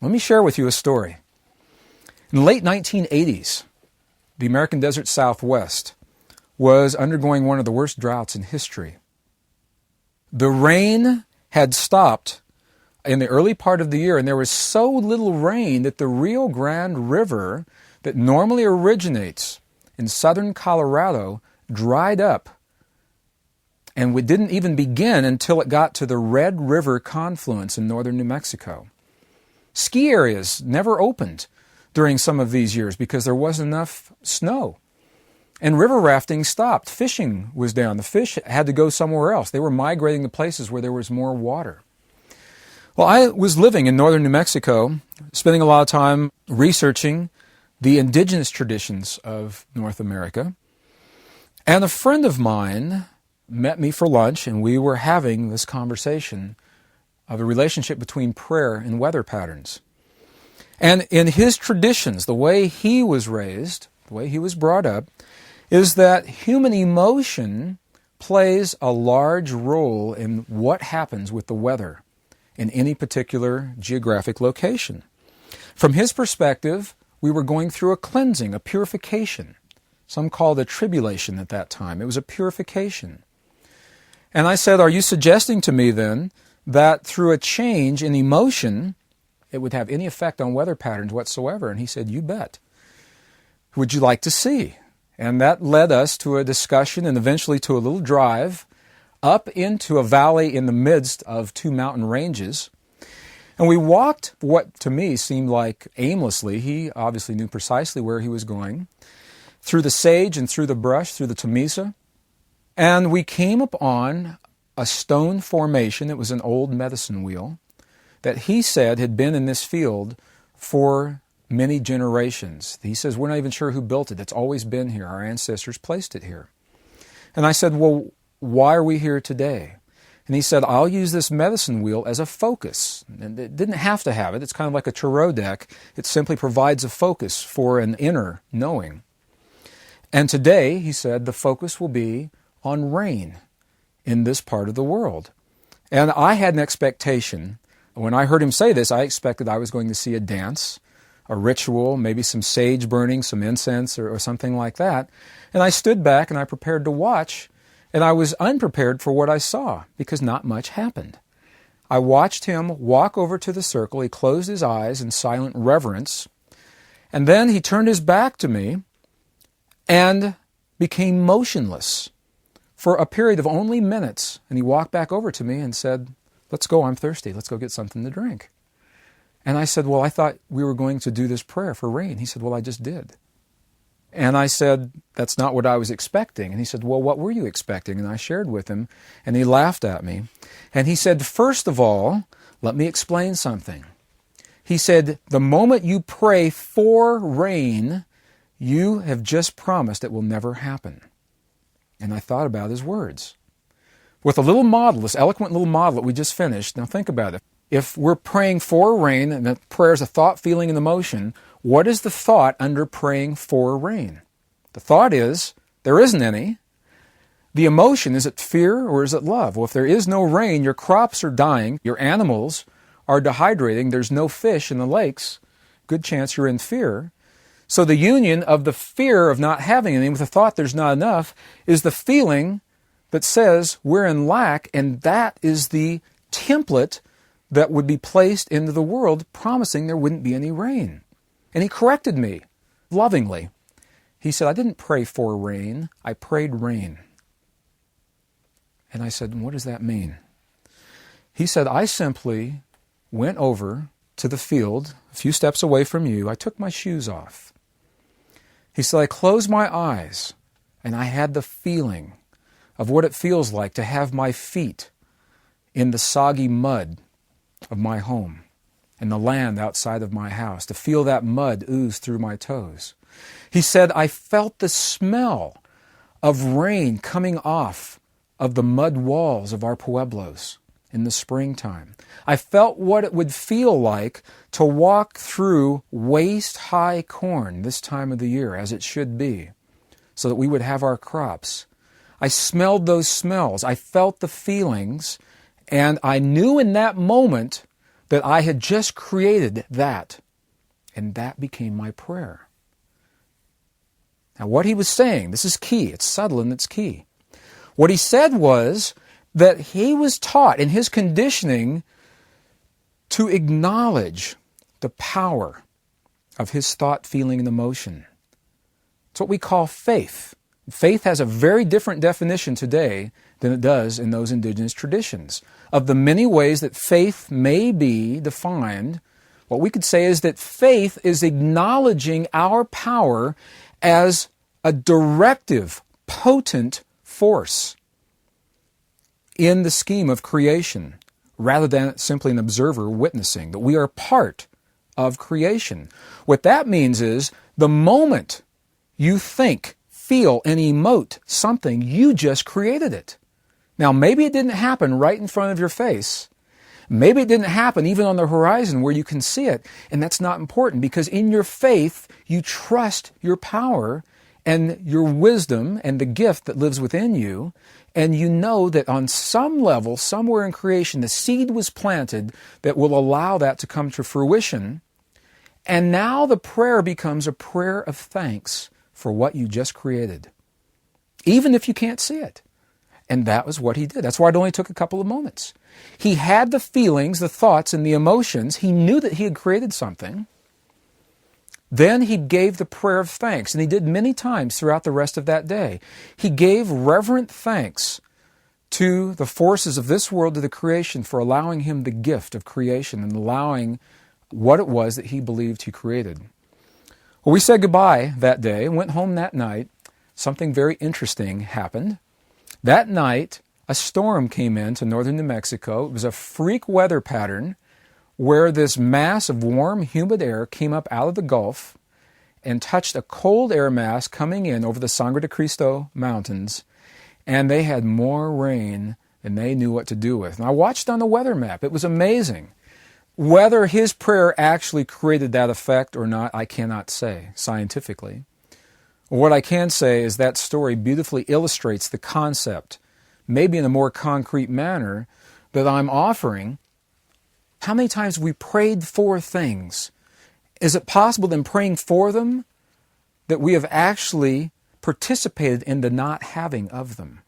Let me share with you a story. In the late 1980s, the American desert Southwest was undergoing one of the worst droughts in history. The rain had stopped in the early part of the year, and there was so little rain that the Rio Grande River that normally originates in southern Colorado dried up. And it didn't even begin until it got to the Red River confluence in northern New Mexico. Ski areas never opened during some of these years because there wasn't enough snow. And river rafting stopped. Fishing was down. The fish had to go somewhere else. They were migrating to places where there was more water. Well, I was living in northern New Mexico, spending a lot of time researching the indigenous traditions of North America. And a friend of mine met me for lunch, and we were having this conversation of a relationship between prayer and weather patterns. And in his traditions, the way he was raised, the way he was brought up, is that human emotion plays a large role in what happens with the weather in any particular geographic location. From his perspective, we were going through a cleansing, a purification. Some called a tribulation at that time. It was a purification. And I said, are you suggesting to me then that through a change in emotion, it would have any effect on weather patterns whatsoever? And he said, you bet. Would you like to see? And that led us to a discussion and eventually to a little drive up into a valley in the midst of two mountain ranges. And we walked what to me seemed like aimlessly. He obviously knew precisely where he was going. Through the sage and through the brush, through the Temesa. And we came upon a stone formation. It was an old medicine wheel that he said had been in this field for many generations. He says, we're not even sure who built it. It's always been here. Our ancestors placed it here. And I said, well, why are we here today? And he said, I'll use this medicine wheel as a focus. And it didn't have to have it. It's kind of like a tarot deck. It simply provides a focus for an inner knowing. And today, he said, the focus will be on rain in this part of the world. And I had an expectation. When I heard him say this, I expected I was going to see a dance, a ritual, maybe some sage burning, some incense or something like that. And I stood back and I prepared to watch, and I was unprepared for what I saw because not much happened. I watched him walk over to the circle. He closed his eyes in silent reverence, and then he turned his back to me and became motionless for a period of only minutes. And he walked back over to me and said, let's go, I'm thirsty. Let's go get something to drink. And I said, well, I thought we were going to do this prayer for rain. He said, well, I just did. And I said, that's not what I was expecting. And he said, well, what were you expecting? And I shared with him, and he laughed at me. And he said, first of all, let me explain something. He said, the moment you pray for rain, you have just promised it will never happen. And I thought about his words. With a little model, this eloquent little model that we just finished, now think about it. If we're praying for rain, and the prayer is a thought, feeling, and emotion, what is the thought under praying for rain? The thought is, there isn't any. The emotion, is it fear or is it love? Well, if there is no rain, your crops are dying, your animals are dehydrating, there's no fish in the lakes, good chance you're in fear. So the union of the fear of not having any with the thought there's not enough is the feeling that says we're in lack, and that is the template that would be placed into the world promising there wouldn't be any rain. And he corrected me lovingly. He said, I didn't pray for rain, I prayed rain. And I said, what does that mean? He said, I simply went over to the field a few steps away from you. I took my shoes off. He said, I closed my eyes and I had the feeling of what it feels like to have my feet in the soggy mud of my home and the land outside of my house, to feel that mud ooze through my toes. He said, I felt the smell of rain coming off of the mud walls of our pueblos in the springtime. I felt what it would feel like to walk through waist-high corn this time of the year, as it should be, so that we would have our crops. I smelled those smells. I felt the feelings, and I knew in that moment that I had just created that, and that became my prayer. Now what he was saying, this is key, it's subtle and it's key. What he said was that he was taught in his conditioning to acknowledge the power of his thought, feeling, and emotion. It's what we call faith. Faith has a very different definition today than it does in those indigenous traditions. Of the many ways that faith may be defined, what we could say is that faith is acknowledging our power as a directive, potent force in the scheme of creation, rather than simply an observer witnessing, that we are part of creation. What that means is the moment you think, feel, and emote something, you just created it. Now, maybe it didn't happen right in front of your face. Maybe it didn't happen even on the horizon where you can see it, and that's not important, because in your faith, you trust your power and your wisdom and the gift that lives within you, and you know that on some level, somewhere in creation, the seed was planted that will allow that to come to fruition. And now the prayer becomes a prayer of thanks for what you just created, even if you can't see it. And that was what he did. That's why it only took a couple of moments. He had the feelings, the thoughts, and the emotions. He knew that he had created something. Then he gave the prayer of thanks, and he did many times throughout the rest of that day. He gave reverent thanks to the forces of this world, to the creation, for allowing him the gift of creation and allowing what it was that he believed he created. Well, we said goodbye that day and went home that night. Something very interesting happened. That night, a storm came into northern New Mexico. It was a freak weather pattern where this mass of warm, humid air came up out of the Gulf and touched a cold air mass coming in over the Sangre de Cristo Mountains, and they had more rain than they knew what to do with. And I watched on the weather map. It was amazing. Whether his prayer actually created that effect or not, I cannot say scientifically. What I can say is that story beautifully illustrates the concept, maybe in a more concrete manner, that I'm offering. How many times we prayed for things? Is it possible in praying for them that we have actually participated in the not having of them?